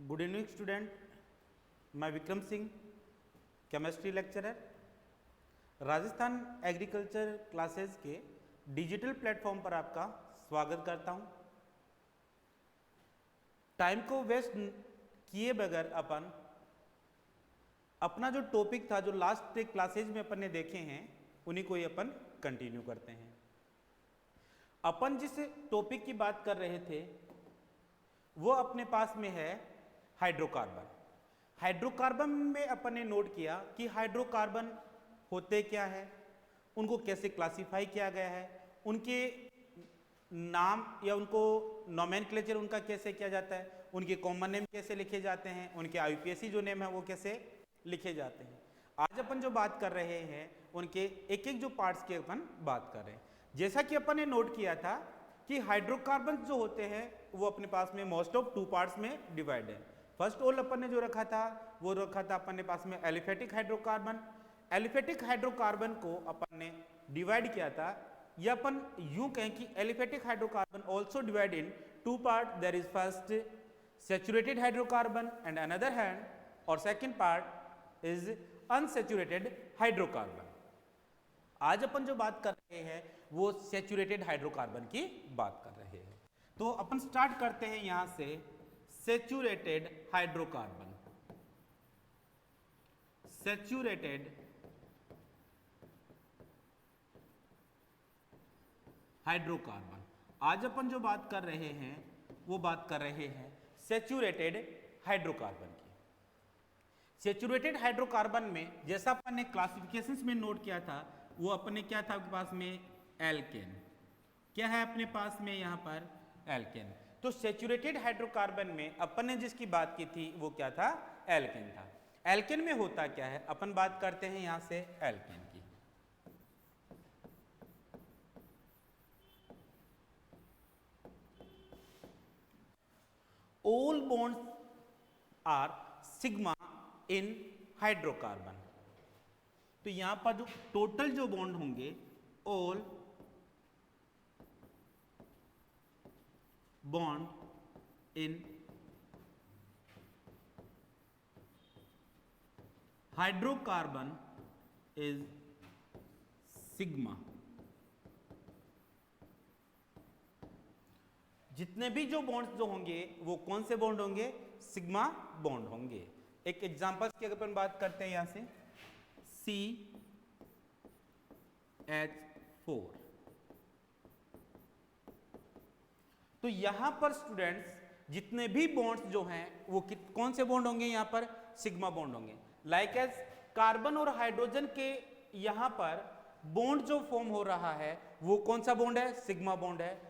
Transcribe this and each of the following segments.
Good evening student, मैं Vikram Singh, chemistry lecturer, Rajasthan agriculture classes के digital platform पर आपका स्वागत करता हूं। टाइम को वेस्ट किए बगैर अपन अपना जो टॉपिक था, जो लास्ट क्लासेज में अपन ने देखे हैं, उन्हीं को ही अपन कंटिन्यू करते हैं। अपन जिस टॉपिक की बात कर रहे थे वो अपने पास में है हाइड्रोकार्बन। हाइड्रोकार्बन में अपन ने नोट किया कि हाइड्रोकार्बन होते क्या है, उनको कैसे क्लासिफाई किया गया है, उनके नाम या उनको नोमेनक्लेचर उनका कैसे किया जाता है, उनके कॉमन नेम कैसे लिखे जाते हैं, उनके आईयूपीएसी जो नेम है वो कैसे लिखे जाते हैं। आज अपन जो बात कर रहे हैं उनके एक एक जो पार्ट्स की अपन बात कर रहे हैं। जैसा कि अपन ने नोट किया था कि हाइड्रोकार्बन जो होते हैं वो अपने पास में मोस्ट ऑफ टू पार्ट्स में डिवाइड है। फर्स्ट ऑल अपन ने जो रखा था वो रखा था अपन ने पास में एलिफेटिक हाइड्रोकार्बन। एलिफेटिक हाइड्रोकार्बन को अपन ने डिवाइड किया था, या अपन यूं कहें कि aliphatic hydrocarbon also divide into part. There is first saturated hydrocarbon and another hand, और second part is unsaturated hydrocarbon. आज अपन जो बात कर रहे हैं वो सैचुरेटेड हाइड्रोकार्बन की बात कर रहे हैं। तो अपन स्टार्ट करते हैं यहां से सैचुरेटेड हाइड्रोकार्बन। सैचुरेटेड हाइड्रोकार्बन, आज अपन जो बात कर रहे हैं वो बात कर रहे हैं सैचुरेटेड हाइड्रोकार्बन की। सैचुरेटेड हाइड्रोकार्बन में जैसा अपन ने क्लासिफिकेशंस में नोट किया था वो अपने क्या था आपके पास में एल्केन। क्या है अपने पास में यहाँ पर एल्केन। तो सैचुरेटेड हाइड्रोकार्बन में अपन ने जिसकी बात की थी वो क्या था, एल्केन था। एल्केन में होता क्या है, अपन बात करते हैं यहां से एल्केन की। All bonds are sigma in hydrocarbon. तो यहां पर जो टोटल जो बॉन्ड होंगे, all bond in hydrocarbon is sigma. जितने भी जो बॉन्ड्स जो होंगे वो कौन से बॉन्ड होंगे, सिग्मा बॉन्ड होंगे। एक एग्जांपल्स की अगर अपन बात करते हैं यहां से CH4, तो यहां पर स्टूडेंट्स जितने भी बॉन्ड्स जो हैं वो कौन से बॉन्ड होंगे, यहां पर सिग्मा बॉन्ड होंगे। लाइक एज कार्बन और हाइड्रोजन के यहां पर बॉन्ड जो फॉर्म हो रहा है वो कौन सा बॉन्ड है, सिग्मा बॉन्ड है।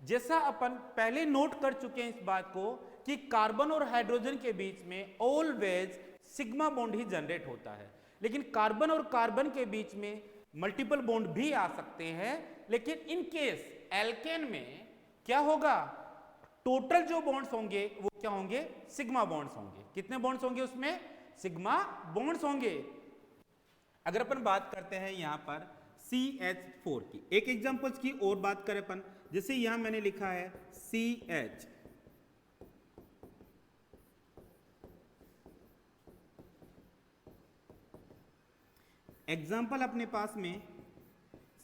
जैसा अपन पहले नोट कर चुके हैं इस बात को कि कार्बन और हाइड्रोजन के बीच में ऑलवेज सिग्मा बॉन्ड ही जनरेट होता है, लेकिन कार्बन और कार्बन के बीच में मल्टीपल बॉन्ड भी आ सकते हैं। लेकिन इन केस एल्केन में क्या होगा, टोटल जो बॉन्ड्स होंगे वो क्या होंगे, सिग्मा बॉन्ड्स होंगे। कितने बॉन्ड्स होंगे उसमें, सिग्मा बॉन्ड्स होंगे। अगर अपन बात करते हैं यहां पर CH4 की, एक एग्जांपल्स की और बात करें अपन, जैसे यहां मैंने लिखा है CH, एग्जाम्पल अपने पास में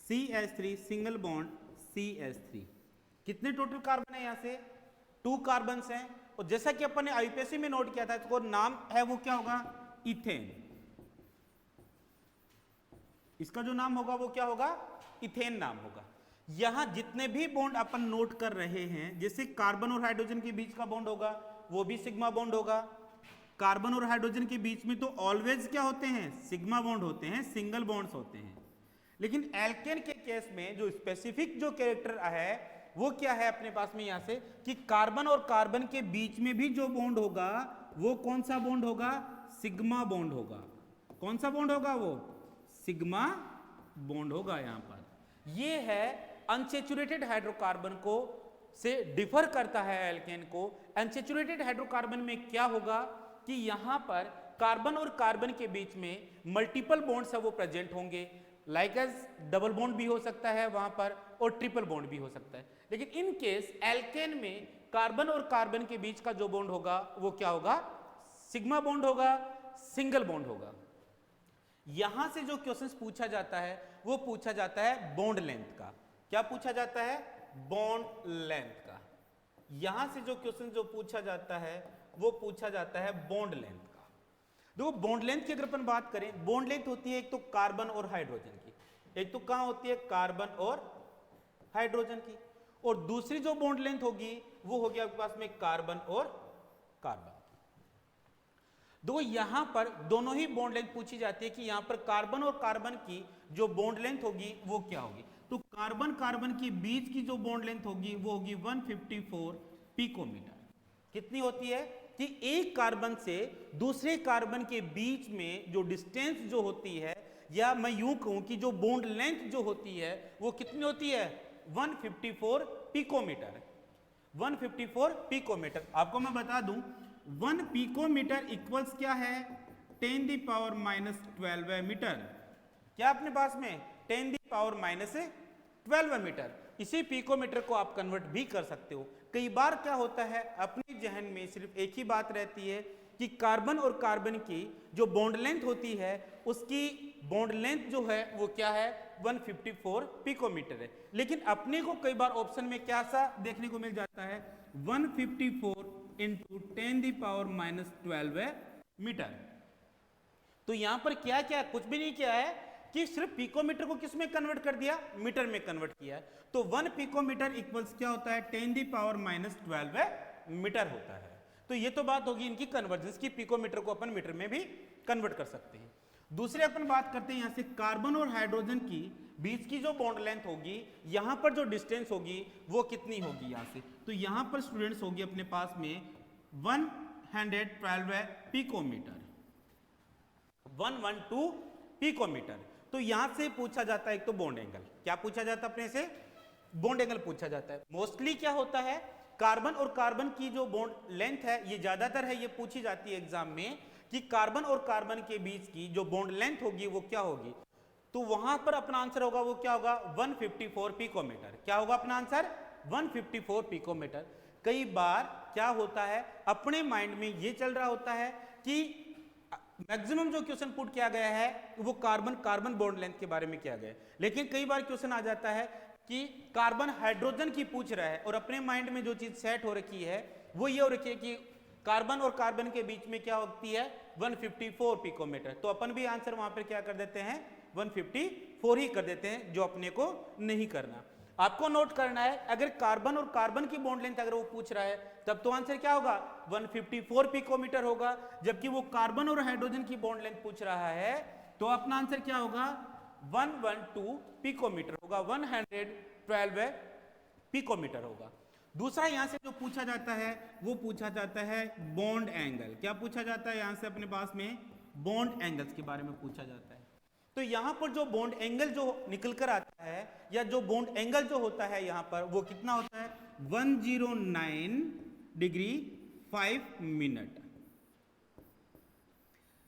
CH3 सिंगल बॉन्ड CH3। कितने टोटल कार्बन है, यहां से 2 कार्बन हैं। और जैसा कि अपन ने आईयूपीएसी में नोट किया था, इसको नाम है वो क्या होगा, इथेन। इसका जो नाम होगा वो क्या होगा, इथेन नाम होगा। यहां जितने भी बॉन्ड अपन नोट कर रहे हैं, जैसे कार्बन और हाइड्रोजन के बीच का बॉन्ड होगा वो भी सिग्मा बॉन्ड होगा। कार्बन और हाइड्रोजन के बीच में तो ऑलवेज क्या होते हैं, सिग्मा बॉन्ड होते हैं, सिंगल बॉन्ड्स होते हैं। लेकिन एल्केन के केस में जो स्पेसिफिक जो कैरेक्टर है वो क्या है अपने पास में यहां से, कि कार्बन और कार्बन के बीच में भी जो बॉन्ड होगा वो कौन सा बॉन्ड होगा, सिग्मा बॉन्ड होगा। कौन सा बॉन्ड होगा, वो सिग्मा बॉन्ड होगा। यहां पर ये है अनसैचुरेटेड हाइड्रोकार्बन को से डिफर करता है एल्केन को। अनसैचुरेटेड हाइड्रोकार्बन में क्या होगा कि यहां पर कार्बन और कार्बन के बीच में मल्टीपल बॉन्ड्स है वो प्रेजेंट होंगे। लाइक एज डबल बॉन्ड भी हो सकता है वहां पर और ट्रिपल बॉन्ड भी हो सकता है। लेकिन इन केस एल्केन में कार्बन और कार्बन के बीच का जो बॉन्ड होगा वो क्या होगा, सिग्मा बॉन्ड होगा, सिंगल बॉन्ड होगा। यहां से जो क्वेश्चंस पूछा जाता है वो पूछा जाता है बॉन्ड लेंथ का। क्या पूछा जाता है, बॉन्ड लेंथ का। यहां से जो क्वेश्चन जो पूछा जाता है वो पूछा जाता है बॉन्ड लेंथ का। देखो बॉन्ड लेंथ की अगर अपन बात करें, बॉन्ड लेंथ होती है एक तो कार्बन और हाइड्रोजन की, एक तो कहां होती है, कार्बन और हाइड्रोजन की, और दूसरी जो बॉन्ड लेंथ होगी वो होगी आपके पास में कार्बन और कार्बन। दो यहां पर दोनों ही बॉन्ड लेंथ पूछी जाती है कि यहां पर कार्बन और कार्बन की जो बॉन्ड लेंथ होगी वो क्या होगी। तो कार्बन कार्बन के बीच की जो बॉन्ड लेंथ होगी वो होगी 154 पिकोमीटर। कितनी होती है कि एक कार्बन से दूसरे कार्बन के बीच में जो डिस्टेंस जो होती है, या मैं यूं कहूं कि जो बॉन्ड लेंथ जो होती है वो कितनी होती है, 154 पिकोमीटर। 154 पिकोमीटर। आपको मैं बता दूं 1 पिकोमीटर इक्वल्स क्या है, 10⁻⁻12 मीटर। क्या अपने पास में 10⁻⁻12 मीटर। इसी पिकोमीटर को आप कन्वर्ट भी कर सकते हो। कई बार क्या होता है, अपने जहन में सिर्फ एक ही बात रहती है कि कार्बन और कार्बन की जो बॉन्ड लेंथ होती है उसकी बॉन्ड लेंथ जो है वो क्या है, 154 पिकोमीटर है। लेकिन अपने को कई बार ऑप्शन में क्या सा देखने को मिल जाता है, 154 इंटू 10⁻⁻12 मीटर। तो यहां पर क्या क्या, कुछ भी नहीं किया है कि सिर्फ पिकोमीटर को किस में कन्वर्ट कर दिया, मीटर में कन्वर्ट किया है। तो 1 पिकोमीटर इक्वल्स क्या होता है, 10⁻⁻12 मीटर होता है। तो ये तो बात होगी इनकी कन्वर्जेंस की, पिकोमीटर को अपन मीटर में भी कन्वर्ट कर सकते हैं। दूसरे अपन बात करते हैं यहां से कार्बन और हाइड्रोजन की बीच की जो बॉन्ड लेंथ होगी, यहां पर जो डिस्टेंस होगी वो कितनी होगी यहां से। तो यहां पर स्टूडेंट्स होगी अपने पास में 112 पिकोमीटर, 112 पिकोमीटर। तो यहां से पूछा जाता है एक तो बॉन्ड एंगल। क्या पूछा जाता है अपने से, बॉन्ड एंगल पूछा जाता है। मोस्टली क्या होता है, कार्बन और कार्बन की जो बॉन्ड लेंथ है ये ज्यादातर है, ये पूछी जाती है एग्जाम में कि कार्बन और कार्बन के बीच की जो बॉन्ड लेंथ होगी वो क्या होगी। तो वहां पर अपना आंसर होगा वो क्या होगा, 154 पिकोमीटर। क्या होगा अपना आंसर, 154 पिकोमीटर। कई बार क्या होता है, अपने माइंड में ये चल रहा होता है कि मैक्सिमम जो क्वेश्चन पुट किया गया है वो कार्बन कार्बन बॉन्ड लेंथ के बारे में किया गया है, लेकिन कई बार क्वेश्चन आ जाता है कि कार्बन हाइड्रोजन की पूछ रहा है और अपने माइंड में जो चीज सेट हो रखी है वो ये हो रखी है कि कार्बन और कार्बन के बीच में क्या होती है, 154 पिकोमीटर। तो अपन भी आंसर वहां पर क्या कर देते हैं, 154 ही कर देते हैं, जो अपने को नहीं करना। आपको नोट करना है, अगर कार्बन और कार्बन की बॉन्ड लेंथ अगर वो पूछ रहा है तब तो आंसर क्या होगा, 154 पिकोमीटर होगा। जबकि वो कार्बन और हाइड्रोजन की बॉन्ड लेंथ पूछ रहा है तो अपना आंसर क्या होगा, 112 पिकोमीटर होगा, 112 पिकोमीटर होगा। दूसरा यहां से जो पूछा जाता है वो पूछा जाता है बॉन्ड एंगल। क्या पूछा जाता है यहां से अपने पास में, बॉन्ड एंगल्स के बारे में पूछा जाता है। तो यहां पर जो बॉन्ड एंगल जो निकल कर आता है या जो बॉन्ड एंगल जो होता है यहां पर वो कितना होता है, 109 डिग्री 5 मिनट।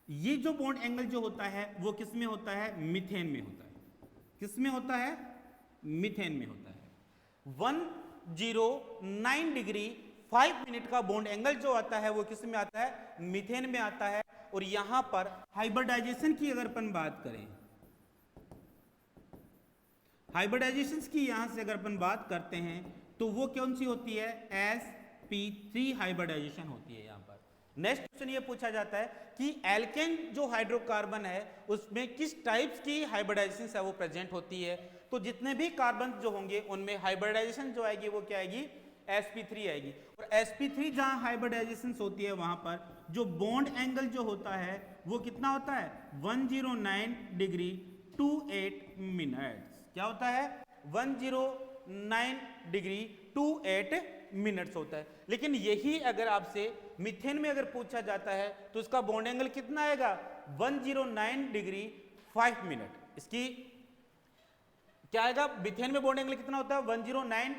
ये जो बॉन्ड एंगल जो होता है वो किस में होता है, मीथेन में होता है। किस में होता है, मीथेन में होता है। 109 डिग्री 5 मिनट का बॉन्ड एंगल जो आता है वो किस में आता है, मीथेन में आता है। और यहां पर हाइब्रिडाइजेशन की अगर अपन बात करें, हाइब्रिडाइजेशन की यहां से अगर अपन बात करते हैं तो वो कौन सी होती है, sp3 हाइब्रिडाइजेशन होती है यहां पर। नेक्स्ट क्वेश्चन ये पूछा जाता है कि एल्केन जो हाइड्रोकार्बन है उसमें किस टाइप्स की हाइब्रिडाइजेशन है वो प्रेजेंट होती है। तो जितने भी कार्बन जो होंगे उनमें हाइब्रिडाइजेशन जो आएगी वो क्या आएगी, sp3 आएगी। और sp3 जहां हाइब्रिडाइजेशन होती है वहां पर जो बॉन्ड एंगल जो होता है वो कितना होता है, 109 डिग्री 28 मिनट्स। क्या होता है, 109 डिग्री 28 मिनट्स होता है। लेकिन यही अगर आपसे मीथेन में अगर पूछा जाता है तो इसका बॉन्ड एंगल कितना आएगा, 109 डिग्री 5 मिनट। इसकी क्या आएगा, मीथेन में बॉन्ड एंगल कितना होता है, 109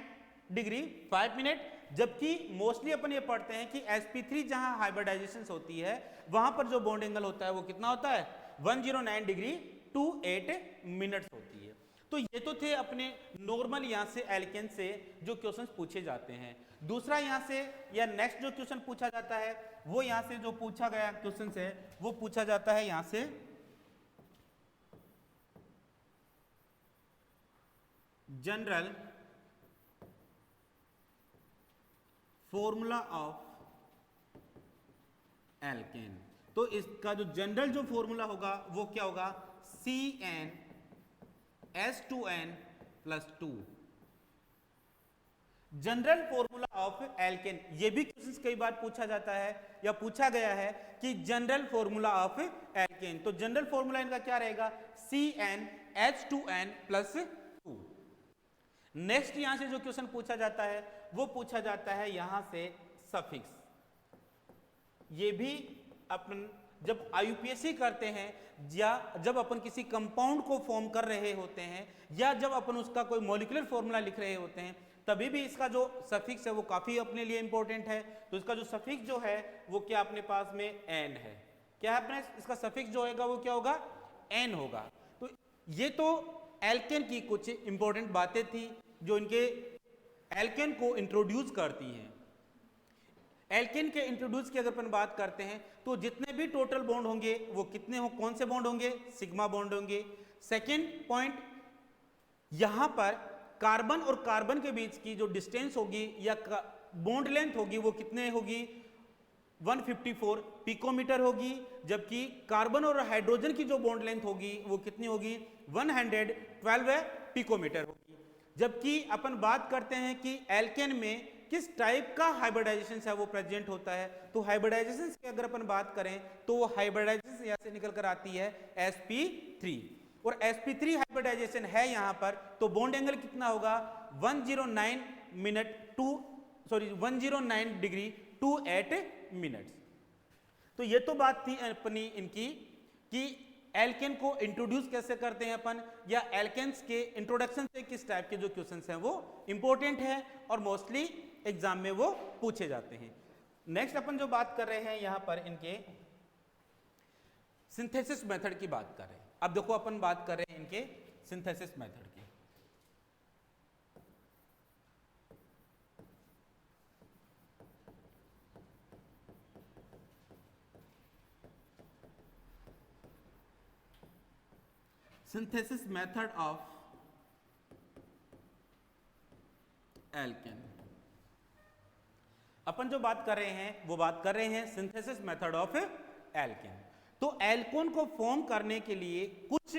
डिग्री 5 मिनट। जबकि मोस्टली अपन ये पढ़ते हैं कि sp3 जहां हाइब्रिडाइजेशन होती है वहां पर जो बॉन्ड एंगल होता है वो कितना होता है, 109 डिग्री 28 मिनट्स होती है। तो ये तो थे अपने नॉर्मल यहाँ से एल्केन से जो क्वेश्चंस पूछे जाते हैं। दूसरा यहाँ से या नेक्स्ट जो क्वेश्चन पूछा जाता है वो यहाँ से जो पूछा गया क्वेश्चन है वो पूछा जाता है यहाँ से जनरल फॉर्मूला ऑफ एल्केन। तो इसका जो जनरल जो फॉर्मूला होगा वो क्या होगा, CnH2n+2। General formula of alkene, ये भी क्वेश्चन कई बार पूछा जाता है या पूछा गया है कि जनरल फॉर्मूला ऑफ एल्केन। तो जनरल फॉर्मूला इनका क्या रहेगा, CnH2n+2। नेक्स्ट यहां से जो क्वेश्चन पूछा जाता है वो पूछा जाता है यहां से सफिक्स। ये भी अपन जब आईयूपीएससी करते हैं या जब अपन किसी कंपाउंड को फॉर्म कर रहे होते हैं या जब अपन उसका कोई मॉलिक्यूलर फॉर्मूला लिख रहे होते हैं तभी भी इसका जो सफिक्स है वो काफी अपने लिए इंपॉर्टेंट है। तो इसका जो सफिक्स जो है वो क्या अपने पास में एन है, क्या है अपने इसका सफिक्स जो होगा वो क्या होगा, एन होगा। तो ये तो एल्केन की कुछ इंपॉर्टेंट बातें थी जो इनके एल्केन को इंट्रोड्यूस करती हैं। एल्केन के इंट्रोड्यूस की अगर अपन बात करते हैं तो जितने भी टोटल बॉन्ड होंगे वो कितने हो, कौन से बॉन्ड होंगे, सिग्मा बॉन्ड होंगे। सेकेंड पॉइंट, यहां पर कार्बन और कार्बन के बीच की जो डिस्टेंस होगी या बॉन्ड लेंथ होगी वो कितने होगी, 154 पिकोमीटर होगी, जबकि कार्बन और हाइड्रोजन की जो बॉन्ड लेंथ होगी वो कितनी होगी, 112 पिकोमीटर होगी। जबकि अपन बात करते हैं कि एल्केन में किस टाइप का हाइब्रिडाइजेशन है वो प्रेजेंट होता है। तो हाइब्रिडाइजेशन की अगर अपन बात करें तो वो हाइब्रिडाइजेशन यहां से निकल कर आती है sp3, और sp3 हाइब्रिडाइजेशन है यहां पर। तो बॉन्ड एंगल कितना होगा, 109 डिग्री 28 मिनट्स। तो ये तो बात थी अपनी इनकी कि एल्केन को इंट्रोड्यूस कैसे करते हैं अपन, या एल्केन्स के इंट्रोडक्शन से किस टाइप के जो क्वेश्चंस हैं वो इंपॉर्टेंट है और मोस्टली एग्जाम में वो पूछे जाते हैं। नेक्स्ट अपन जो बात कर रहे हैं यहां पर इनके सिंथेसिस मेथड की बात कर रहे हैं। अब देखो अपन बात कर रहे हैं इनके सिंथेसिस मेथड की। सिंथेसिस मेथड ऑफ एल्केन, अपन जो बात कर रहे हैं वो बात कर रहे हैं सिंथेसिस मेथड ऑफ एल्केन। तो एल्कोन को फॉर्म करने के लिए कुछ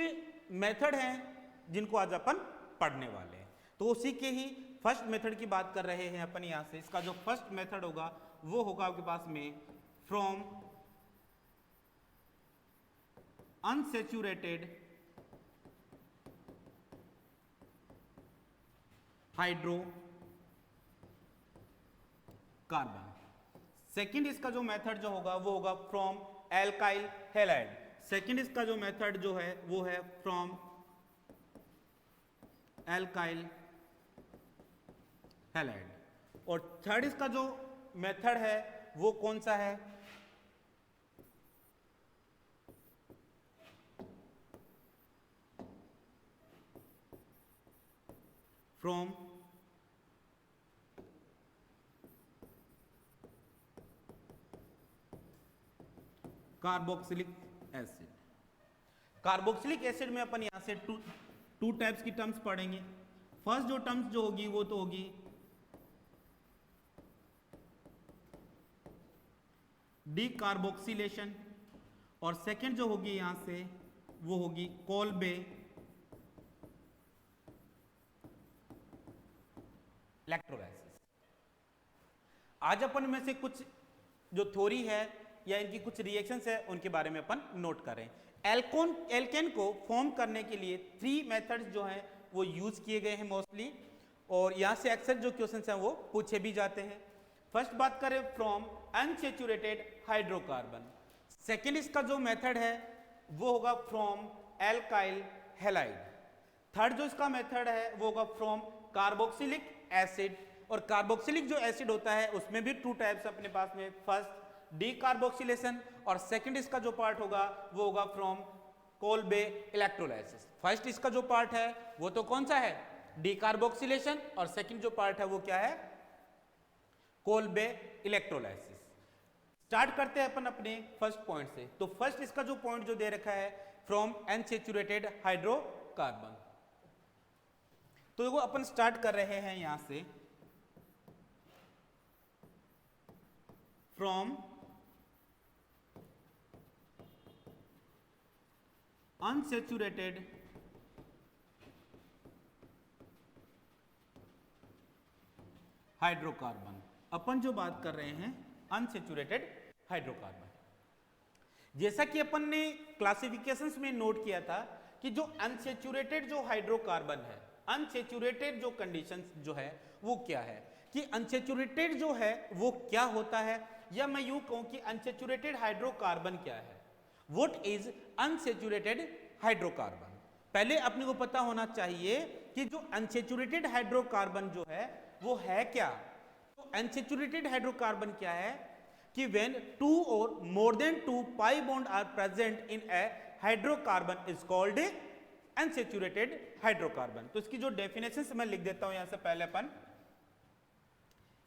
मेथड हैं जिनको आज अपन पढ़ने वाले हैं। तो उसी के ही फर्स्ट मेथड की बात कर रहे हैं अपन यहां से। इसका जो फर्स्ट मेथड होगा वो होगा आपके पास में फ्रॉम अनसैचुरेटेड हाइड्रोकार्बन। सेकंड इसका जो मेथड जो होगा वो होगा फ्रॉम एल्काइल हैलाइड। सेकंड इसका जो मेथड जो है वो है फ्रॉम एल्काइल हैलाइड। और थर्ड इसका जो मेथड है वो कौन सा है, from carboxylic acid. Carboxylic acid में अपन यहां से टू टाइप्स की टर्म्स पढ़ेंगे। फर्स्ट जो टर्म्स जो होगी वो तो होगी डीकार्बोक्सिलेशन, और सेकंड जो होगी यहां से वो होगी कोल्बे इलेक्ट्रोलाइसिस। आज अपन में से कुछ जो थ्योरी है या इनकी कुछ रिएक्शंस है उनके बारे में अपन नोट कर रहे हैं। एल्केन को फॉर्म करने के लिए 3 मेथड्स जो हैं वो यूज किए गए हैं मोस्टली, और यहां से अक्सर जो क्वेश्चंस हैं वो पूछे भी जाते हैं। फर्स्ट बात करें फ्रॉम अनसैचुरेटेड हाइड्रोकार्बन। सेकेंड इसका जो मेथड है वो होगा फ्रॉम एल्काइल हैलाइड। थर्ड जो इसका मेथड है वो होगा फ्रॉम कार्बोक्सिलिक एसिड। और कार्बोक्सिलिक जो एसिड होता है उसमें भी 2 टाइप्स अपने पास में, फर्स्ट डीकार्बोक्सिलेशन और सेकंड इसका जो पार्ट होगा वो होगा फ्रॉम कोल्बे इलेक्ट्रोलाइसिस। फर्स्ट इसका जो पार्ट है वो तो कौन सा है, डीकार्बोक्सिलेशन, और सेकंड जो पार्ट है वो क्या है, कोल्बे इलेक्ट्रोलाइसिस। स्टार्ट करते हैं अपन अपने फर्स्ट पॉइंट से। तो फर्स्ट इसका जो पॉइंट जो दे रखा है, फ्रॉम अनसैचुरेटेड हाइड्रोकार्बन। तो देखो अपन स्टार्ट कर रहे हैं यहां से, फ्रॉम अनसैचुरेटेड हाइड्रोकार्बन। अपन जो बात कर रहे हैं अनसैचुरेटेड हाइड्रोकार्बन। जैसा कि अपन ने क्लासिफिकेशंस में नोट किया था कि जो अनसैचुरेटेड जो हाइड्रोकार्बन है, अनसैचुरेटेड जो कंडीशन जो है वो क्या है, कि अनसैचुरेटेड जो है वो क्या होता है, या मैं यूं कहूं कि अनसैचुरेटेड हाइड्रोकार्बन क्या है। What is unsaturated hydrocarbon. पहले अपने को पता होना चाहिए कि जो अनसैचुरेटेड हाइड्रोकार्बन जो है वो है क्या। तो अनसैचुरेटेड हाइड्रोकार्बन क्या है कि व्हेन 2 और more than 2 pi bond are present in a hydrocarbon is called unsaturated hydrocarbon. तो इसकी जो डेफिनेशन मैं लिख देता हूं यहां से पहले अपन।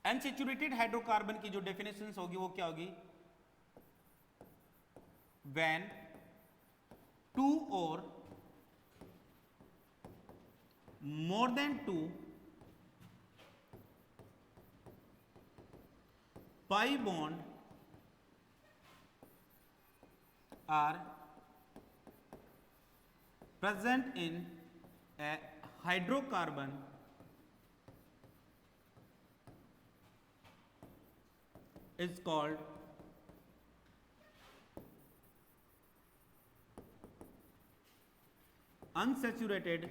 अनसैचुरेटेड हाइड्रोकार्बन की जो डेफिनेशन होगी वो क्या होगी, व्हेन 2 और more than 2 pi bond are present in a hydrocarbon is called unsaturated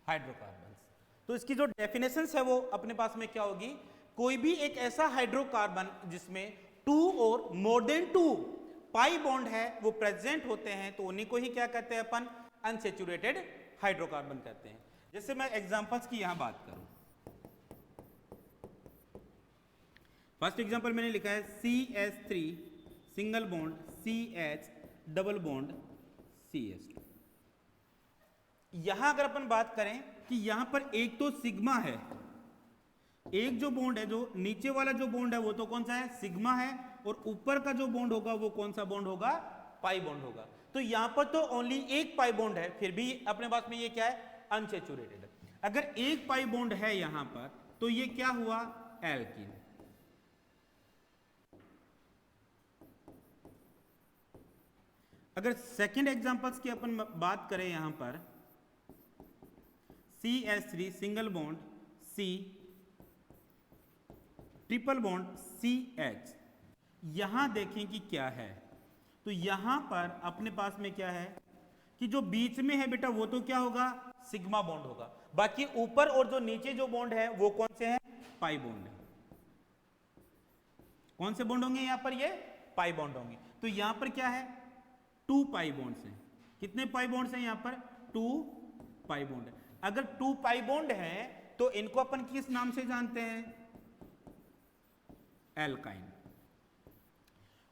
hydrocarbon. तो इसकी जो डेफिनेशन है वो अपने पास में क्या होगी, कोई भी एक ऐसा हाइड्रोकार्बन जिसमें 2 और मोर देन 2 पाई बॉन्ड है वो प्रेजेंट होते हैं, तो उन्हीं को ही क्या कहते हैं अपन, अनसैचुरेटेड हाइड्रोकार्बन कहते हैं। जैसे मैं एग्जांपल्स की यहां बात करूं, फर्स्ट एग्जांपल मैंने लिखा है CH3 single bond CH double bond CH2। यहां अगर अपन बात करें कि यहां पर एक तो सिग्मा है, एक जो बॉन्ड है, जो नीचे वाला जो बॉन्ड है वो तो कौन सा है, सिग्मा है, और ऊपर का जो बॉन्ड होगा वो कौन सा बॉन्ड होगा, पाई बॉन्ड होगा। तो यहां पर तो ओनली एक पाई बॉन्ड है, फिर भी अपने पास में ये क्या है, अनसैचुरेटेड। अगर एक पाई बॉन्ड है यहां पर तो ये क्या हुआ, एल्कीन। अगर सेकंड एग्जांपल्स की अपन बात करें यहां पर CH3 single bond C triple bond CH, यहां देखें कि क्या है। तो यहां पर अपने पास में क्या है कि जो बीच में है बेटा वो तो क्या होगा, सिग्मा बॉन्ड होगा। बाकी ऊपर और जो नीचे जो बॉन्ड है वो कौन से हैं, पाई बॉन्ड है। कौन से बॉन्ड होंगे यहां पर, ये पाई बॉन्ड होंगे। तो यहां पर क्या है, 2 पाई बॉन्ड्स हैं। कितने पाई बॉन्ड्स हैं यहां पर, 2 पाई बॉन्ड है। अगर 2 पाई बॉन्ड हैं तो इनको अपन किस नाम से जानते हैं, एल्काइन।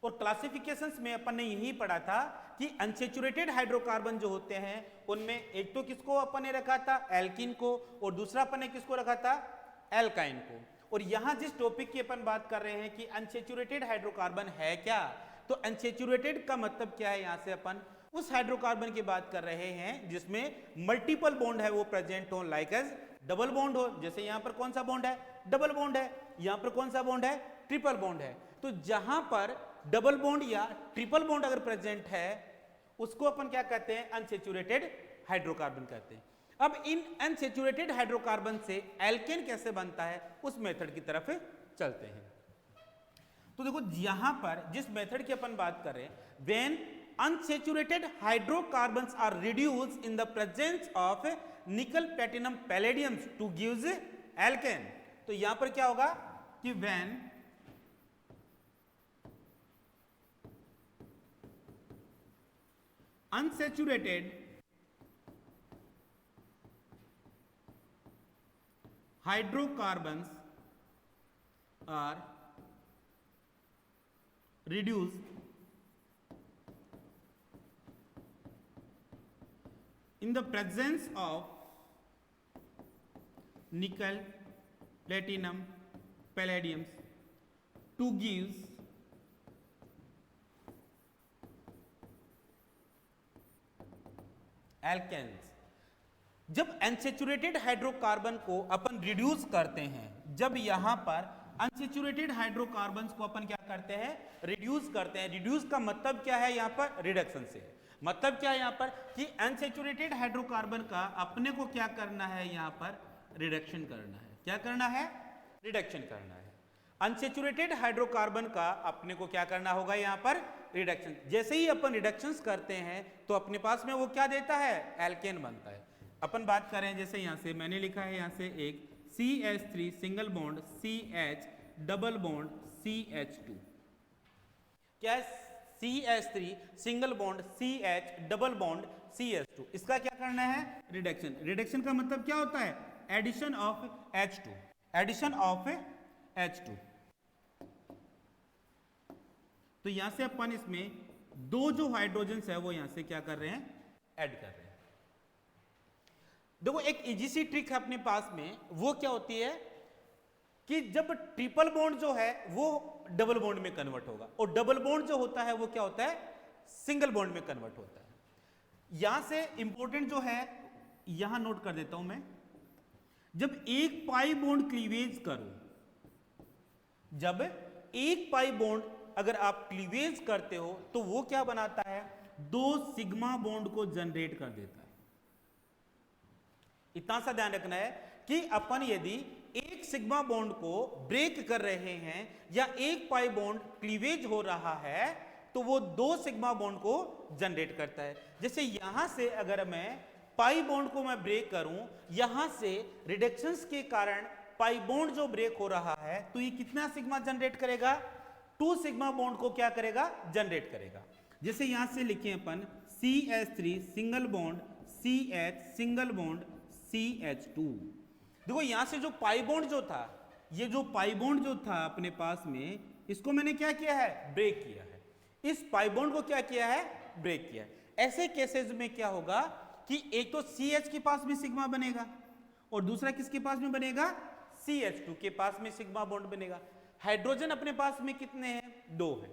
और क्लासिफिकेशंस में अपन ने यही पढ़ा था कि अनसैचुरेटेड हाइड्रोकार्बन जो होते हैं उनमें एक तो किसको अपन ने रखा था, एल्कीन को, और दूसरा अपन ने किसको रखा था, एल्काइन को। और यहां जिस टॉपिक की अपन बात कर रहे हैं कि अनसैचुरेटेड हाइड्रोकार्बन है क्या, तो अनसैचुरेटेड का मतलब क्या है, यहां से अपन उस हाइड्रोकार्बन की बात कर रहे हैं जिसमें मल्टीपल बॉन्ड है वो प्रेजेंट हो, लाइक एज डबल बॉन्ड हो। जैसे यहां पर कौन सा बॉन्ड है, डबल बॉन्ड है। यहां पर कौन सा बॉन्ड है, ट्रिपल बॉन्ड है। तो जहां पर डबल बॉन्ड या ट्रिपल बॉन्ड अगर प्रेजेंट है उसको अपन क्या कहते हैं, अनसैचुरेटेड हाइड्रोकार्बन कहते हैं। अब इन अनसैचुरेटेड हाइड्रोकार्बन से एल्केन कैसे बनता है उस मेथड की तरफ चलते हैं। तो देखो यहां पर जिस मेथड की अपन बात कर रहे हैं, when unsaturated hydrocarbons are reduced in the presence of nickel platinum palladium to gives alkane। तो यहां पर क्या होगा कि when unsaturated hydrocarbons are reduce in the presence of nickel, platinum, palladium to gives alkanes। जब अनसेचुरेटेड हाइड्रोकार्बन को अपन reduce करते हैं, जब यहां पर अनसेचुरेटेड हाइड्रोकार्बन्स को अपन क्या करते हैं, रिड्यूस करते हैं। रिड्यूस का मतलब क्या है यहां पर, रिडक्शन से है। मतलब क्या है यहां पर कि अनसेचुरेटेड हाइड्रोकार्बन का अपने को क्या करना है, यहां पर रिडक्शन करना है। क्या करना है, रिडक्शन करना है। अनसेचुरेटेड हाइड्रोकार्बन का अपने को क्या करना होगा, यहां पर रिडक्शन। जैसे ही अपन रिडक्शंस करते हैं तो अपने पास में वो क्या देता है, एल्केन बनता है। अपन बात करें जैसे यहां से मैंने लिखा है, यहां से एक CH3 single bond CH double bond CH2, क्या है, CH3 single bond CH double bond CH2। इसका क्या करना है, रिडक्शन। रिडक्शन का मतलब क्या होता है, addition of H2, addition of H2। तो यहां से अपन इसमें दो जो हाइड्रोजन्स है वो यहां से क्या कर रहे हैं, ऐड कर रहे हैं। देखो एक इजी सी ट्रिक है अपने पास में, वो क्या होती है कि जब ट्रिपल बॉन्ड जो है वो डबल बॉन्ड में कन्वर्ट होगा, और डबल बॉन्ड जो होता है वो क्या होता है, सिंगल बॉन्ड में कन्वर्ट होता है। यहां से इंपॉर्टेंट जो है, यहां नोट कर देता हूं मैं, जब एक पाई बॉन्ड क्लीवेज करो, जब एक पाई बॉन्ड अगर आप क्लीवेज करते हो तो वो क्या बनाता है, दो सिग्मा बॉन्ड को जनरेट कर देता है। इतना सा ध्यान रखना है कि अपन यदि एक सिग्मा बॉन्ड को ब्रेक कर रहे हैं या एक पाई बॉन्ड क्लीवेज हो रहा है तो वो दो सिग्मा बॉन्ड को जनरेट करता है। जैसे यहां से अगर मैं पाई बॉन्ड को मैं ब्रेक करूं, यहां से रिडक्शंस के कारण पाई बॉन्ड जो ब्रेक हो रहा है तो ये कितना सिग्मा जनरेट करेगा, 2 सिग्मा बॉन्ड को क्या करेगा, जनरेट करेगा। जैसे यहां से लिखें अपन CH3 single bond CH single bond CH2। देखो यहां से जो पाई बॉन्ड जो था, ये जो पाई बॉन्ड जो था अपने पास में, इसको मैंने क्या किया है, ब्रेक किया है। इस पाई बॉन्ड को क्या किया है, ब्रेक किया है। ऐसे केसेस में क्या होगा कि एक तो CH के पास में सिग्मा बनेगा और दूसरा किसके पास में बनेगा, CH2 के पास में सिग्मा बॉन्ड बनेगा। हाइड्रोजन अपने पास में कितने हैं, 2 हैं।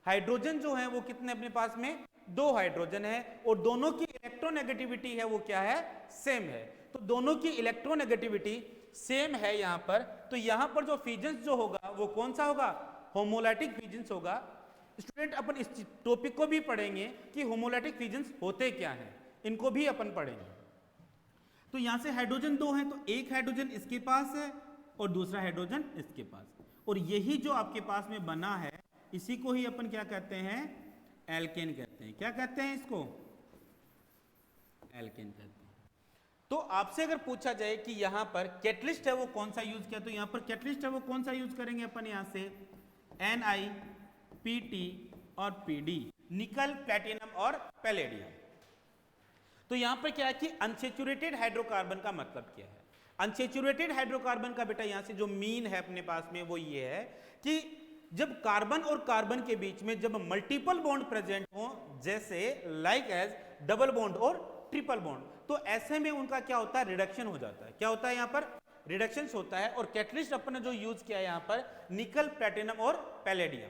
हाइड्रोजन जो है वो कितने अपने पास में, 2 हाइड्रोजन है, और दोनों की इलेक्ट्रोनेगेटिविटी है वो क्या है, सेम है। तो दोनों की इलेक्ट्रोनेगेटिविटी सेम है यहां पर, तो यहां पर जो फ्यूजन जो होगा वो कौन सा होगा, होमोलाइटिक फ्यूजन होगा। स्टूडेंट अपन इस टॉपिक को भी पढ़ेंगे कि होमोलाइटिक फ्यूजन होते क्या हैं, इनको भी अपन पढ़ेंगे। तो यहां से हाइड्रोजन 2 हैं, तो एक हाइड्रोजन इसके पास है और दूसरा हाइड्रोजन इसके पास, और यही जो आपके पास में बना है इसी को ही अपन क्या कहते हैं, एल्केन कहते हैं। क्या कहते हैं इसको, एल्केन कहते हैं। तो आपसे अगर पूछा जाए कि यहां पर कैटलिस्ट है वो कौन सा यूज किया, तो यहां पर कैटलिस्ट है वो कौन सा यूज करेंगे अपन, यहां से Ni, Pt और Pd, निकल, प्लैटिनम और पैलेडियम। तो यहां पर क्या है कि अनसेचुरेटेड हाइड्रोकार्बन का मतलब क्या है। अनसेचुरेटेड हाइड्रोकार्बन का बेटा यहां से जो मीन है अपने पास में वो ये है कि जब कार्बन और कार्बन के बीच में जब मल्टीपल बॉन्ड प्रेजेंट हो, जैसे लाइक एज डबल बॉन्ड और ट्रिपल बॉन्ड, तो ऐसे में उनका क्या होता है, रिडक्शन हो जाता है। क्या होता है, यहां पर रिडक्शन होता है। और कैटलिस्ट अपन ने जो यूज किया है यहां पर निकल, प्लैटिनम और पैलेडियम,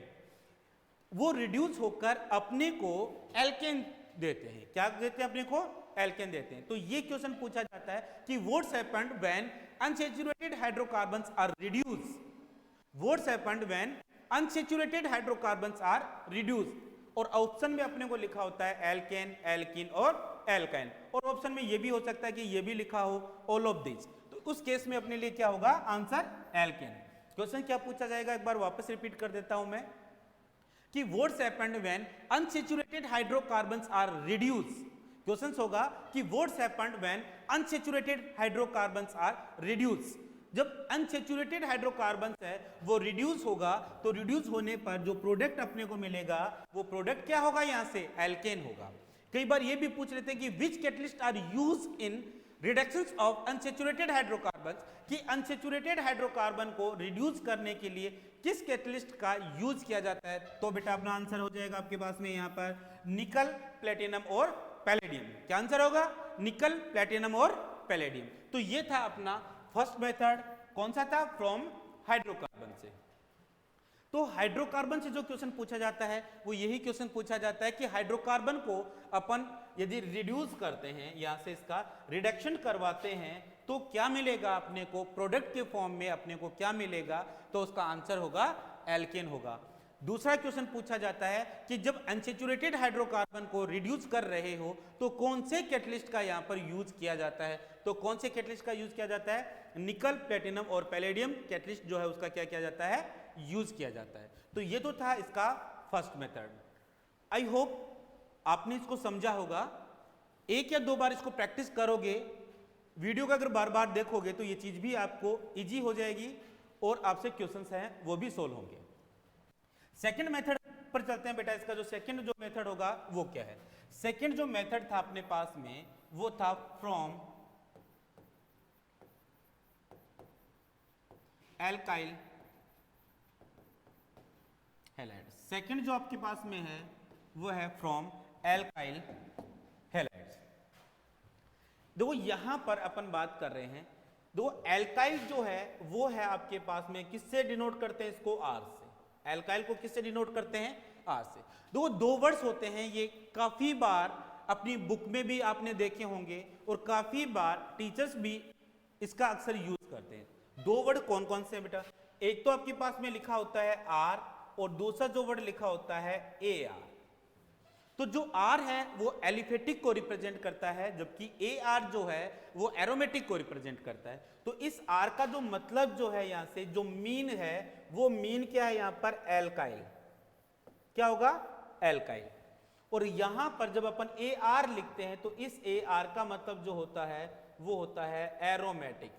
वो रिड्यूस होकर अपने को एल्केन देते हैं। क्या देते हैं अपने को, एल्केन देते हैं। तो ये क्वेश्चन पूछा जाता है कि what's happened when unsaturated hydrocarbons are reduce, what's happened when unsaturated hydrocarbons are reduce. और ऑप्शन में अपने को लिखा होता है एल्केन, एल्कीन और एल्काइन, और ऑप्शन में ये भी हो सकता है कि ये भी लिखा हो ऑल ऑफ दिस। तो उस केस में अपने लिए क्या होगा, आंसर एल्केन। क्वेश्चन क्या पूछा जाएगा, एक बार वापस रिपीट कर देता हूं मैं कि what's happened when unsaturated hydrocarbons are reduce. Question होगा कि what's happened when unsaturated hydrocarbons are reduce. जब अनसैचुरेटेड हाइड्रोकार्बन्स है वो रिड्यूस होगा, तो रिड्यूस होने पर जो प्रोडक्ट अपने को मिलेगा वो प्रोडक्ट क्या होगा, यहां से एल्केन होगा। कई बार ये भी पूछ लेते हैं कि which catalyst are used in reductions of unsaturated hydrocarbon, कि अनसैचुरेटेड हाइड्रोकार्बन को रिड्यूस करने के लिए किस कैटलिस्ट का यूज किया जाता है, तो बेटा अपना आंसर हो जाएगा आपके पास में यहाँ पर निकल, प्लेटिनम और पैलेडियम। क्या आंसर होगा? निकल, प्लेटिनम और पैलेडियम। तो ये था अपना फर्स्ट मेथड, कौन सा था? फ्रॉम हाइड्रोकार्बन से। तो हाइड्रोकार्बन से जो क्वेश्चन पूछा जाता है वो यही क्वेश्चन पूछा जाता है कि हाइड्रोकार्बन को अपन यदि रिड्यूस करते हैं, यहां से इसका रिडक्शन करवाते हैं तो क्या मिलेगा अपने को? प्रोडक्ट के फॉर्म में अपने को क्या मिलेगा? तो उसका आंसर होगा एल्केन होगा। दूसरा क्वेश्चन पूछा जाता है कि जब अनसैचुरेटेड हाइड्रोकार्बन को रिड्यूस कर रहे हो तो कौन से कैटलिस्ट का यहां पर यूज किया जाता है? तो कौन से कैटलिस्ट का यूज किया जाता है? निकल, प्लेटिनम और पैलेडियम कैटलिस्ट जो है उसका क्या किया जाता है? यूज किया जाता है। तो ये तो था इसका फर्स्ट मेथड। आई होप आपने इसको समझा होगा। एक या दो बार इसको प्रैक्टिस करोगे, वीडियो का अगर बार बार देखोगे तो ये चीज भी आपको इजी हो जाएगी और आपसे क्वेश्चंस हैं वो भी सोल्व होंगे। सेकंड मेथड पर चलते हैं बेटा। इसका जो सेकंड जो मेथड होगा वो क्या है? सेकंड जो मेथड था अपने पास में वो था फ्रॉम एल्काइल हैलाइड्स। सेकंड जो आपके पास में है वो है फ्रॉम एल्काइल हैलाइड्स। देखो यहां पर अपन बात कर रहे हैं, देखो एल्काइल जो है वो है आपके पास में किससे डिनोट करते हैं इसको? आर से। एल्काइल को किससे डिनोट करते हैं? आर से। देखो दो वर्ड्स होते हैं, ये काफी बार अपनी बुक में भी आपने देखे होंगे और काफी बार टीचर्स भी इसका अक्सर यूज करते हैं। दो वर्ड कौन कौन से हैं बेटा? एक तो आपके पास में लिखा होता है आर और दूसरा जो वर्ड लिखा होता है ए आर। तो जो आर है वो एलिफेटिक को रिप्रेजेंट करता है, जबकि ए आर जो है वो एरोमेटिक को रिप्रेजेंट करता है। तो इस आर का जो मतलब जो है यहां से जो मीन है वो मीन क्या है यहां पर? एल्काइल। क्या होगा? एल्काइल। और यहां पर जब अपन ए आर लिखते हैं तो इस ए आर का मतलब जो होता है वो होता है एरोमेटिक।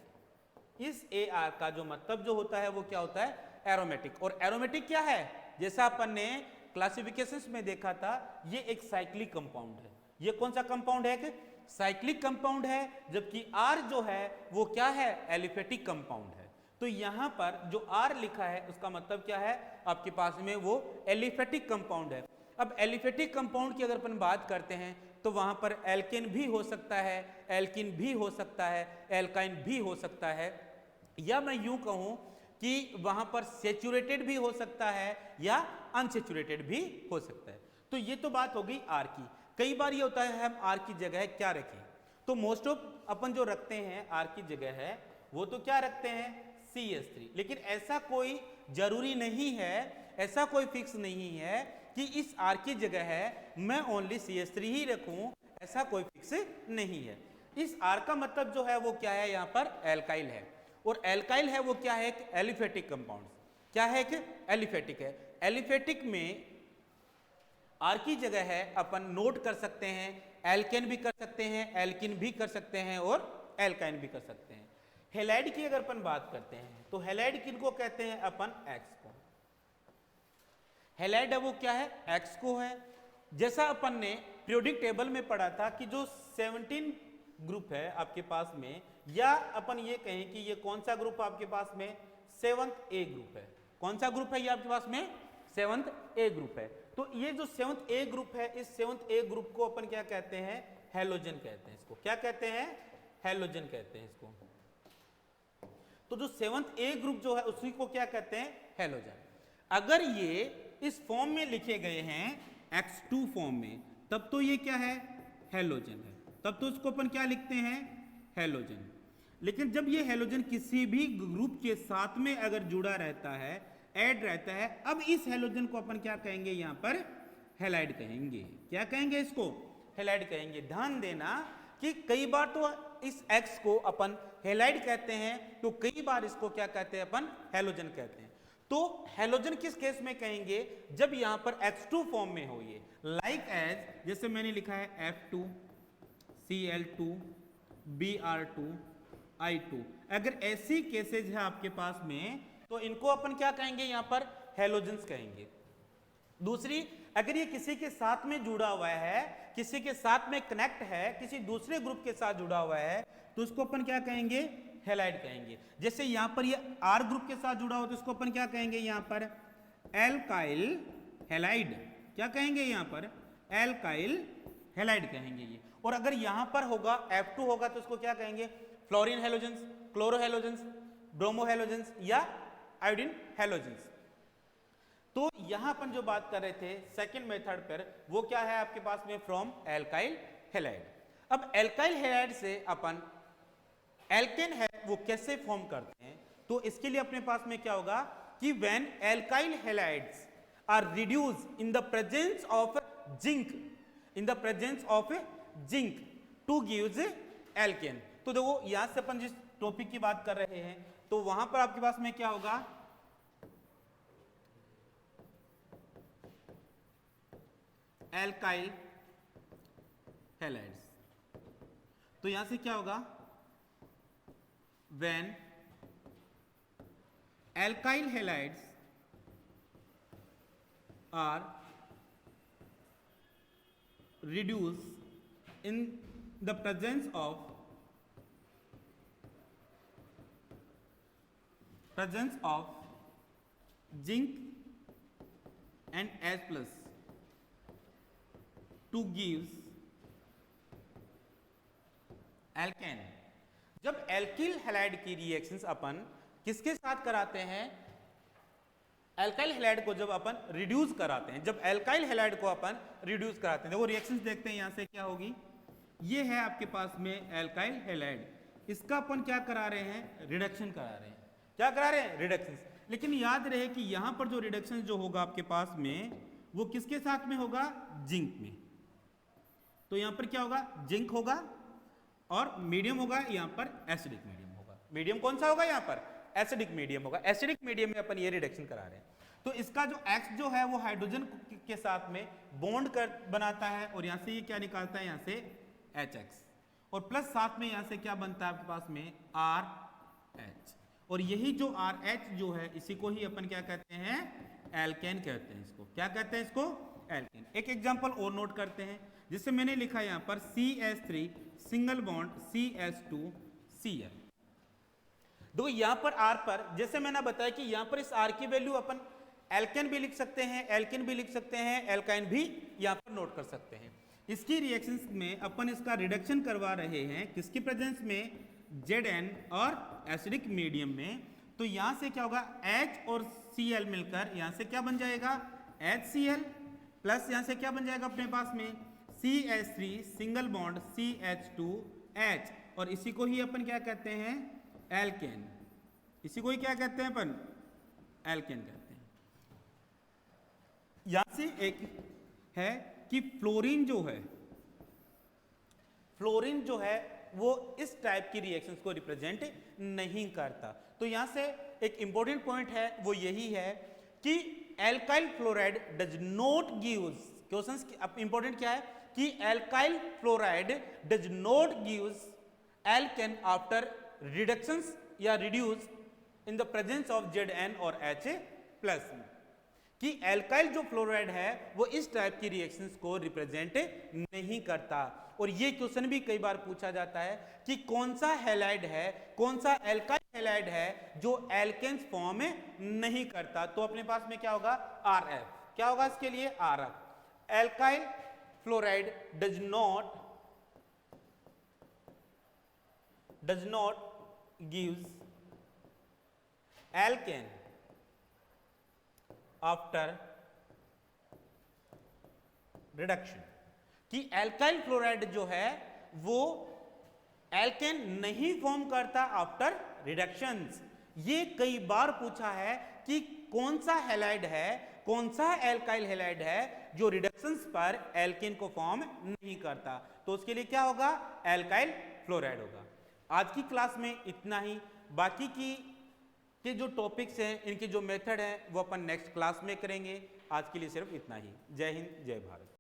इस ए आर का जो मतलब जो होता है वो क्या होता है? एरोमेटिक। और एरोमेटिक क्या है? जैसा अपन ने क्लासिफिकेशंस में देखा था, ये एक साइक्लिक कंपाउंड है। ये कौन सा कंपाउंड है? कि साइक्लिक कंपाउंड है, जबकि आर जो है वो क्या है? एलिफेटिक कंपाउंड है। तो यहां पर जो आर लिखा है उसका मतलब क्या है आपके पास में? वो एलिफेटिक कंपाउंड है। अब एलिफेटिक कंपाउंड की अगर अपन बात करते हैं तो वहां पर एल्केन भी हो सकता है, एल्किन भी हो सकता है, एल्काइन भी हो सकता है, या मैं यूं कहूं कि वहां पर सैचुरेटेड भी हो सकता है या अनसैचुरेटेड भी हो सकता है। तो ये तो बात हो गई आर की। कई बार ये होता है हम आर की जगह क्या रखें, तो मोस्ट ऑफ अपन जो रखते हैं आर की जगह है वो तो क्या रखते हैं? CH3। लेकिन ऐसा कोई जरूरी नहीं है, ऐसा कोई फिक्स नहीं है कि इस आर की जगह है मैं ओनली CH3 ही रखूं, ऐसा कोई फिक्स नहीं है। इस आर का मतलब जो है वो क्या है? यहां पर एल्काइल है। और एल्काइल है वो क्या है? एक एलिफेटिक कंपाउंड। क्या है? कि एलिफेटिक है। एलिफेटिक में आर की जगह है अपन नोट कर सकते हैं, एल्केन भी कर सकते हैं, एल्किन भी कर सकते हैं और एल्काइन भी कर सकते हैं। हेलाइड की अगर अपन बात करते हैं तो हेलाइड किनको कहते हैं अपन? एक्स को। हेलाइड है वो क्या है? एक्स को है। जैसा अपन ने पीरियोडिक टेबल में पढ़ा था कि जो 17 ग्रुप है आपके पास में, या अपन ये कहें कि ये कौन सा ग्रुप आपके पास में? 7th A ग्रुप है। कौन सा ग्रुप है ये आपके पास में? 7th A ग्रुप है। तो ये जो 7th A ग्रुप है, इस 7th A ग्रुप को अपन क्या कहते हैं? हैलोजन कहते हैं। इसको क्या कहते हैं? हैलोजन कहते हैं इसको। तो जो 7th A ग्रुप जो है उसी को क्या कहते हैं? हैलोजन। अगर ये इस फॉर्म में लिखे गए हैं X2 फॉर्म में, तब तो ये क्या है? हैलोजन है। तब तो इसको अपन क्या लिखते हैं? हैलोजन। लेकिन जब ये हैलोजन किसी भी ग्रुप के साथ में अगर जुड़ा रहता है, ऐड रहता है, अब इस हैलोजन को अपन क्या कहेंगे? यहां पर हैलाइड कहेंगे। क्या कहेंगे इसको? हैलाइड कहेंगे। ध्यान देना कि कई बार तो इस X को अपन हैलाइड कहते हैं, तो कई बार इसको क्या कहते हैं अपन? हैलोजन कहते हैं। तो हैलोजन किस केस में कहेंगे? जब यहां पर X2 फॉर्म में हो ये, लाइक एज जैसे मैंने लिखा है F2 Cl2 Br2 I2। अगर ऐसी केसेज है आपके पास में तो इनको अपन क्या कहेंगे? यहां पर हैलोजेंस कहेंगे। दूसरी, अगर ये किसी के साथ में जुड़ा हुआ है, किसी के साथ में कनेक्ट है, किसी दूसरे ग्रुप के साथ जुड़ा हुआ है, तो उसको अपन क्या कहेंगे? हेलाइड कहेंगे। जैसे यहां पर ये R ग्रुप के साथ जुड़ा हो तो इसको अपन क्या कहेंगे यहां पर एल्काइल हेलाइड, क्या कहेंगे यहां पर एल्काइल हेलाइड कहेंगे ये। और अगर यहां पर होगा F2 होगा तो इसको क्या कहेंगे fluorine halogens, chloro halogens, bromo halogens या आयोडीन हेलोजेंस। तो यहां अपन जो बात कर रहे थे सेकंड मेथड पर वो क्या है आपके पास में फ्रॉम एल्काइल हेलाइड। अब एल्काइल हेलाइड से अपन एल्केन है वो कैसे फॉर्म करते हैं, तो इसके लिए अपने पास में क्या होगा कि when alkyl halides are reduce in the presence of zinc, in the presence of zinc to gives alkane. तो देखो यहां से अपन जिस टॉपिक की बात कर रहे हैं तो वहां पर आपके पास में क्या होगा एल्काइल हेलाइड्स, तो यहां से क्या होगा when alkyl halides are reduced in the presence of zinc and H plus to gives alkane। जब एल्किल हैलाइड की रिएक्शंस अपन किसके साथ कराते हैं, एल्काइल हैलाइड को जब अपन रिड्यूस कराते हैं, जब एल्काइल हैलाइड को अपन रिड्यूस कराते हैं, देखो रिएक्शंस देखते हैं यहां से क्या होगी, ये है आपके पास में एल्काइल हैलाइड, इसका अपन क्या करा रहे हैं रिडक्शन करा रहे हैं, क्या करा रहे हैं रिडक्शन। लेकिन याद रहे कि यहां पर जो रिडक्शन जो होगा आपके पास में वो किसके साथ में होगा जिंक में, तो यहां पर क्या होगा जिंक होगा और मीडियम होगा यहां पर एसिडिक मीडियम होगा। मीडियम कौन सा होगा यहां पर एसिडिक मीडियम होगा। एसिडिक मीडियम में अपन ये रिडक्शन करा रहे हैं तो इसका जो X जो है वो हाइड्रोजन के साथ में बॉन्ड कर बनाता है और यहां से ये क्या निकालता है यहां से HX और प्लस साथ में यहां से क्या बनता है आपके पास में RH, और यही जो RH जो है इसी को ही अपन क्या कहते हैं एल्केन कहते हैं। इसको क्या कहते हैं इसको एल्केन। एक एग्जांपल और नोट करते हैं जिससे मैंने लिखा यहां पर CH3 सिंगल बॉन्ड CH2Cl। दो यहां पर R पर जैसे मैंने बताया कि यहां पर इस R की वैल्यू अपन एल्केन भी लिख सकते हैं, एल्केन भी लिख सकते हैं, एल्काइन भी यहां पर नोट कर सकते हैं। इसकी रिएक्शंस में अपन इसका रिडक्शन करवा रहे हैं किसकी प्रेजेंस में Zn और एसिडिक मीडियम में। तो यहां से क्या होगा H और Cl मिलकर यहां से क्या बन जाएगा HCl प्लस यहां से क्या बन जाएगा अपने पास में CH3 सिंगल बॉन्ड CH2H और इसी को ही अपन क्या कहते हैं एल्केन, इसी को ही क्या कहते हैं अपन एल्केन कहते हैं। यहां से एक है कि फ्लोरीन जो है वो इस टाइप की रिएक्शंस को रिप्रेजेंट नहीं करता। तो यहां से एक इंपॉर्टेंट पॉइंट है वो यही है कि alkyl fluoride does not gives, questions important क्या है कि alkyl fluoride does not gives alkane after reductions या reduce in the presence of Zn और H प्लस, कि एल्काइल जो फ्लोराइड है वो इस टाइप की रिएक्शंस को रिप्रेजेंट नहीं करता। और ये क्वेश्चन भी कई बार पूछा जाता है कि कौन सा हैलाइड है, कौन सा एल्काइल हैलाइड है जो एल्केन्स फॉर्म नहीं करता, तो अपने पास में क्या होगा RF, क्या होगा इसके लिए RF। Alkyl fluoride does not gives alkane after reduction, कि एल्काइल फ्लोराइड जो है वो एल्केन नहीं फॉर्म करता आफ्टर रिडक्शंस। ये कई बार पूछा है कि कौन सा हैलाइड है, कौन सा एल्काइल हैलाइड है जो रिडक्शंस पर एल्केन को फॉर्म नहीं करता, तो उसके लिए क्या होगा एल्काइल फ्लोराइड होगा। आज की क्लास में इतना ही, बाकी के जो टॉपिक्स हैं इनके जो मेथड हैं वो अपन नेक्स्ट क्लास में करेंगे। आज के लिए सिर्फ इतना ही। जय हिंद जय भारत।